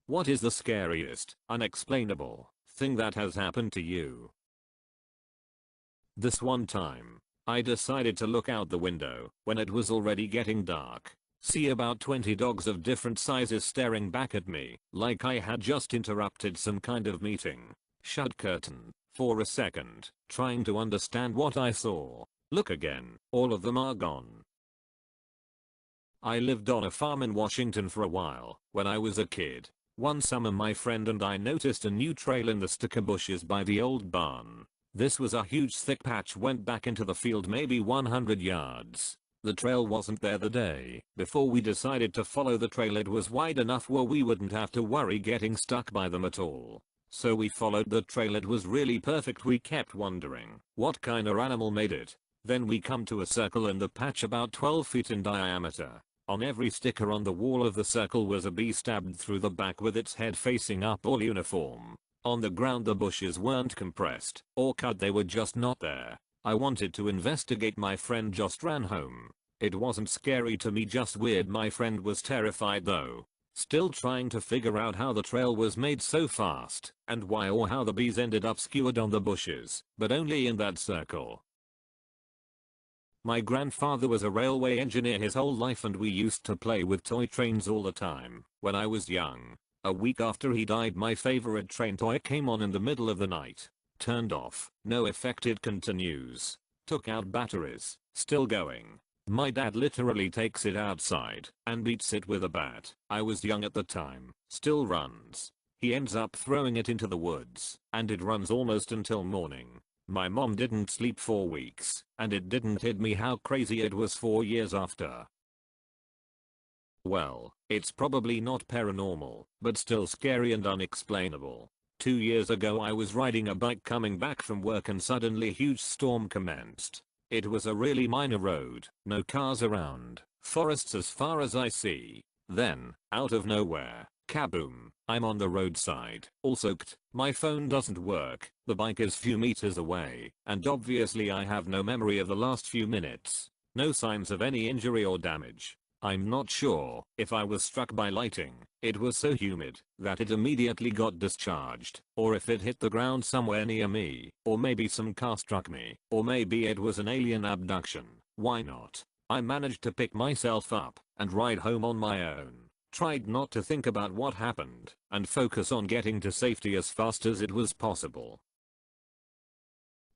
What is the scariest, unexplainable thing that has happened to you? This one time, I decided to look out the window when it was already getting dark. See about 20 dogs of different sizes staring back at me like I had just interrupted some kind of meeting. Shut curtain for a second, trying to understand what I saw. Look again, all of them are gone. I lived on a farm in Washington for a while when I was a kid. One summer my friend and I noticed a new trail in the sticker bushes by the old barn. This was a huge thick patch went back into the field maybe 100 yards. The trail wasn't there the day before we decided to follow the trail. It was wide enough where we wouldn't have to worry getting stuck by them at all. So we followed the trail. It was really perfect. We kept wondering what kind of animal made it. Then we come to a circle in the patch about 12 feet in diameter. On every sticker on the wall of the circle was a bee stabbed through the back with its head facing up, all uniform. On the ground the bushes weren't compressed or cut, they were just not there. I wanted to investigate. My friend just ran home. It wasn't scary to me, just weird. My friend was terrified though. Still trying to figure out how the trail was made so fast and why, or how the bees ended up skewered on the bushes, but only in that circle. My grandfather was a railway engineer his whole life and we used to play with toy trains all the time when I was young. A week after he died my favorite train toy came on in the middle of the night. Turned off, no effect, it continues. Took out batteries, still going. My dad literally takes it outside and beats it with a bat. I was young at the time, still runs. He ends up throwing it into the woods and it runs almost until morning. My mom didn't sleep for weeks, and it didn't hit me how crazy it was 4 years after. Well, it's probably not paranormal, but still scary and unexplainable. 2 years ago I was riding a bike coming back from work and suddenly a huge storm commenced. It was a really minor road, no cars around, forests as far as I see. Then, out of nowhere, kaboom, I'm on the roadside, all soaked, my phone doesn't work, the bike is few meters away, and obviously I have no memory of the last few minutes. No signs of any injury or damage. I'm not sure if I was struck by lightning, it was so humid that it immediately got discharged, or if it hit the ground somewhere near me, or maybe some car struck me, or maybe it was an alien abduction. Why not? I managed to pick myself up and ride home on my own. Tried not to think about what happened and focus on getting to safety as fast as it was possible.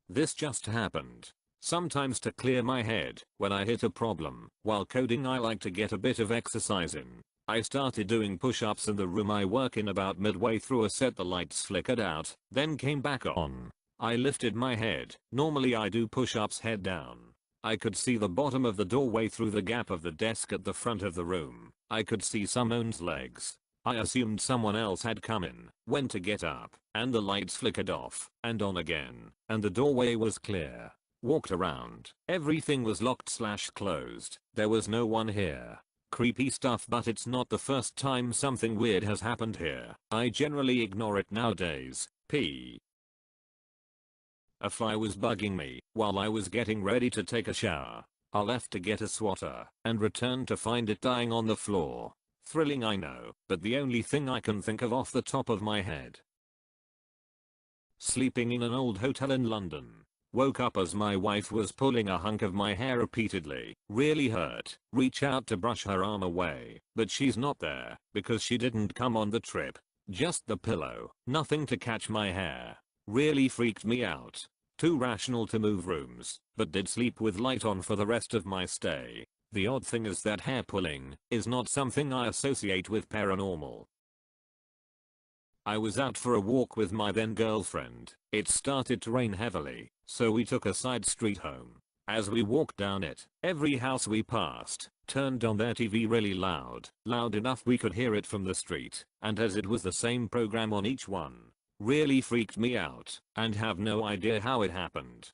This just happened. Sometimes to clear my head when I hit a problem while coding I like to get a bit of exercise in. I started doing push-ups in the room I work in. About midway through a set the lights flickered out, then came back on. I lifted my head. Normally I do push-ups head down. I could see the bottom of the doorway through the gap of the desk at the front of the room. I could see someone's legs. I assumed someone else had come in, went to get up, and the lights flickered off and on again, and the doorway was clear. Walked around. Everything was locked/closed. There was no one here. Creepy stuff, but it's not the first time something weird has happened here. I generally ignore it nowadays. A fly was bugging me while I was getting ready to take a shower. I left to get a swatter and returned to find it dying on the floor. Thrilling, I know, but the only thing I can think of off the top of my head. Sleeping in an old hotel in London. Woke up as my wife was pulling a hunk of my hair repeatedly. Really hurt. Reach out to brush her arm away, but she's not there because she didn't come on the trip. Just the pillow. Nothing to catch my hair. Really freaked me out. Too rational to move rooms, but did sleep with light on for the rest of my stay. The odd thing is that hair pulling is not something I associate with paranormal. I was out for a walk with my then girlfriend. It started to rain heavily, so we took a side street home. As we walked down it, every house we passed turned on their TV really loud enough we could hear it from the street, and as it was the same program on each one. Really freaked me out, and have no idea how it happened.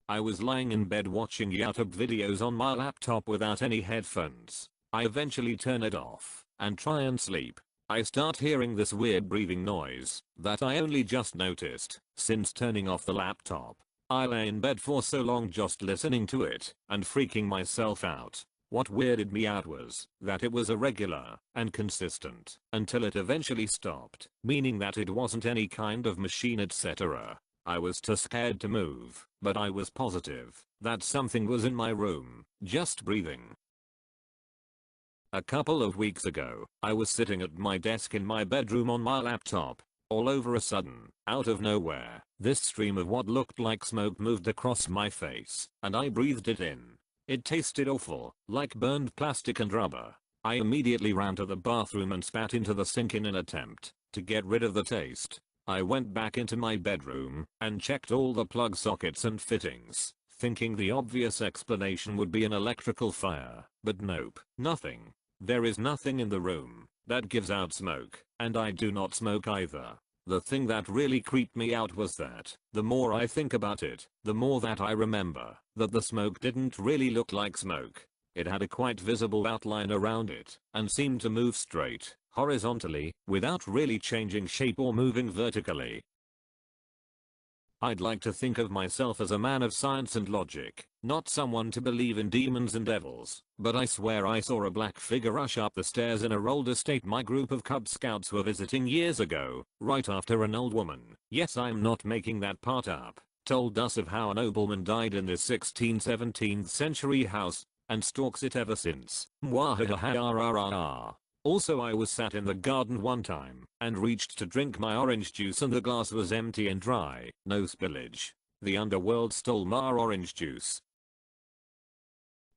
I was lying in bed watching YouTube videos on my laptop without any headphones. I eventually turn it off and try and sleep. I start hearing this weird breathing noise that I only just noticed since turning off the laptop. I lay in bed for so long just listening to it and freaking myself out. What weirded me out was that it was irregular and consistent until it eventually stopped, meaning that it wasn't any kind of machine, etc. I was too scared to move, but I was positive that something was in my room, just breathing. A couple of weeks ago, I was sitting at my desk in my bedroom on my laptop. All over a sudden, out of nowhere, this stream of what looked like smoke moved across my face, and I breathed it in. It tasted awful, like burned plastic and rubber. I immediately ran to the bathroom and spat into the sink in an attempt to get rid of the taste. I went back into my bedroom and checked all the plug sockets and fittings, thinking the obvious explanation would be an electrical fire, but nope, nothing. There is nothing in the room that gives out smoke, and I do not smoke either. The thing that really creeped me out was that, the more I think about it, the more that I remember that the smoke didn't really look like smoke. It had a quite visible outline around it, and seemed to move straight, horizontally, without really changing shape or moving vertically. I'd like to think of myself as a man of science and logic, not someone to believe in demons and devils, but I swear I saw a black figure rush up the stairs in a rolled estate my group of Cub Scouts were visiting years ago, right after an old woman, yes I'm not making that part up, told us of how a nobleman died in this 16th-17th century house, and stalks it ever since. Mwahahahahaha. Also I was sat in the garden one time and reached to drink my orange juice and the glass was empty and dry, no spillage. The underworld stole my orange juice.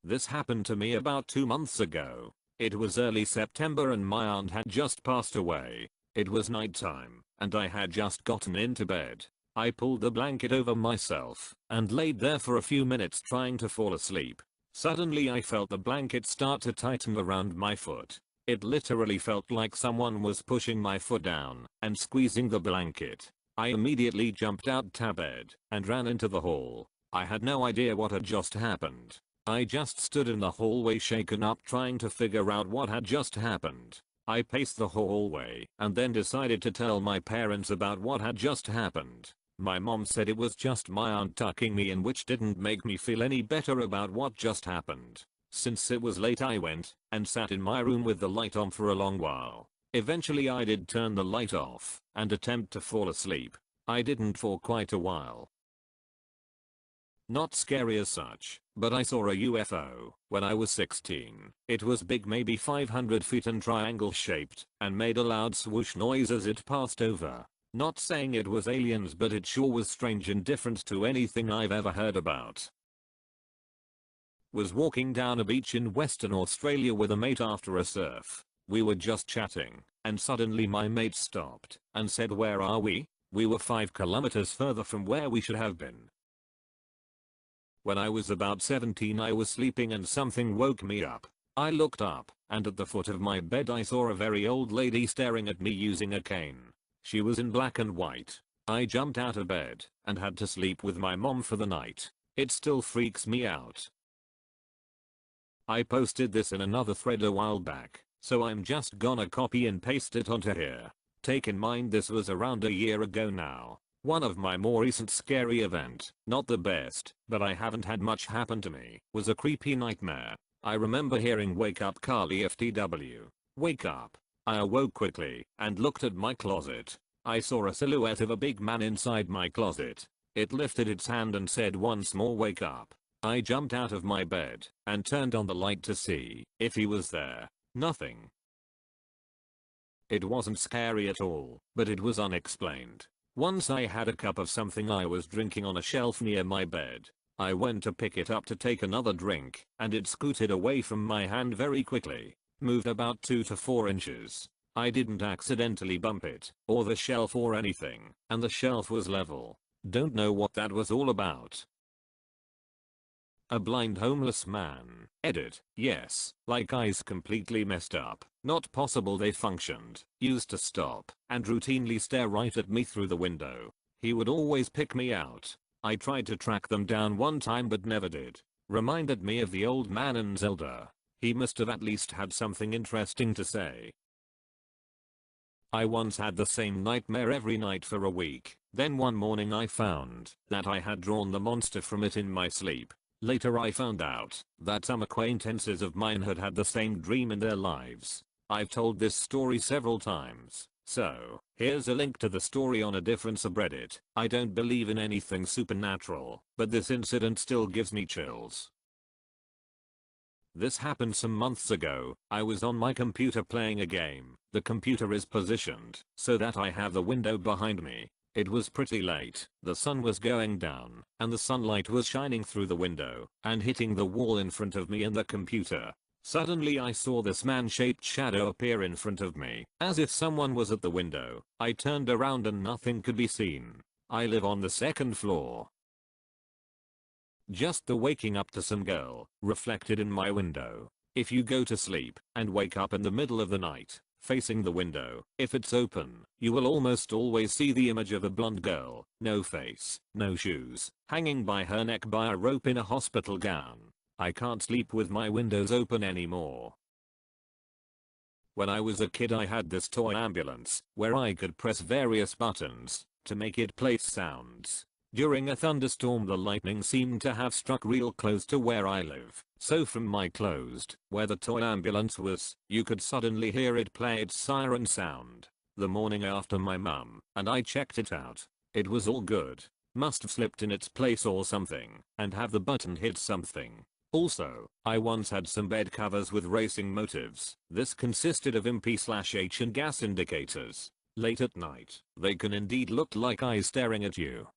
This happened to me about 2 months ago. It was early September and my aunt had just passed away. It was nighttime and I had just gotten into bed. I pulled the blanket over myself and laid there for a few minutes trying to fall asleep. Suddenly I felt the blanket start to tighten around my foot. It literally felt like someone was pushing my foot down and squeezing the blanket. I immediately jumped out to bed and ran into the hall. I had no idea what had just happened. I just stood in the hallway shaken up trying to figure out what had just happened. I paced the hallway and then decided to tell my parents about what had just happened. My mom said it was just my aunt tucking me in, which didn't make me feel any better about what just happened. Since it was late I went and sat in my room with the light on for a long while. Eventually I did turn the light off and attempt to fall asleep. I didn't for quite a while. Not scary as such, but I saw a UFO when I was 16. It was big, maybe 500 feet and triangle shaped, and made a loud swoosh noise as it passed over. Not saying it was aliens, but it sure was strange and different to anything I've ever heard about. Was walking down a beach in Western Australia with a mate after a surf. We were just chatting, and suddenly my mate stopped and said, "Where are we?" We were 5 kilometers further from where we should have been. When I was about 17 I was sleeping and something woke me up. I looked up, and at the foot of my bed I saw a very old lady staring at me using a cane. She was in black and white. I jumped out of bed and had to sleep with my mom for the night. It still freaks me out. I posted this in another thread a while back, so I'm just gonna copy and paste it onto here. Take in mind this was around a year ago now. One of my more recent scary event, not the best, but I haven't had much happen to me, was a creepy nightmare. I remember hearing "Wake up Carly FTW. Wake up." I awoke quickly and looked at my closet. I saw a silhouette of a big man inside my closet. It lifted its hand and said once more, "Wake up." I jumped out of my bed and turned on the light to see if he was there. Nothing. It wasn't scary at all, but it was unexplained. Once I had a cup of something I was drinking on a shelf near my bed. I went to pick it up to take another drink, and it scooted away from my hand very quickly. Moved about 2 to 4 inches. I didn't accidentally bump it, or the shelf or anything, and the shelf was level. Don't know what that was all about. A blind homeless man. Edit. Yes, like eyes completely messed up. Not possible they functioned. Used to stop and routinely stare right at me through the window. He would always pick me out. I tried to track them down one time but never did. Reminded me of the old man in Zelda. He must have at least had something interesting to say. I once had the same nightmare every night for a week. Then one morning I found that I had drawn the monster from it in my sleep. Later I found out that some acquaintances of mine had had the same dream in their lives. I've told this story several times, so here's a link to the story on a different subreddit. I don't believe in anything supernatural, but this incident still gives me chills. This happened some months ago. I was on my computer playing a game. The computer is positioned so that I have the window behind me. It was pretty late, the sun was going down, and the sunlight was shining through the window and hitting the wall in front of me and the computer. Suddenly I saw this man-shaped shadow appear in front of me, as if someone was at the window. I turned around and nothing could be seen. I live on the second floor. Just the waking up to some girl reflected in my window. If you go to sleep and wake up in the middle of the night, facing the window, if it's open, you will almost always see the image of a blonde girl, no face, no shoes, hanging by her neck by a rope in a hospital gown. I can't sleep with my windows open anymore. When I was a kid I had this toy ambulance where I could press various buttons to make it play sounds. During a thunderstorm the lightning seemed to have struck real close to where I live, so from my closed, where the toy ambulance was, you could suddenly hear it play its siren sound. The morning after my mum and I checked it out. It was all good. Must have slipped in its place or something, and have the button hit something. Also, I once had some bed covers with racing motives. This consisted of MP/H and gas indicators. Late at night, they can indeed look like eyes staring at you.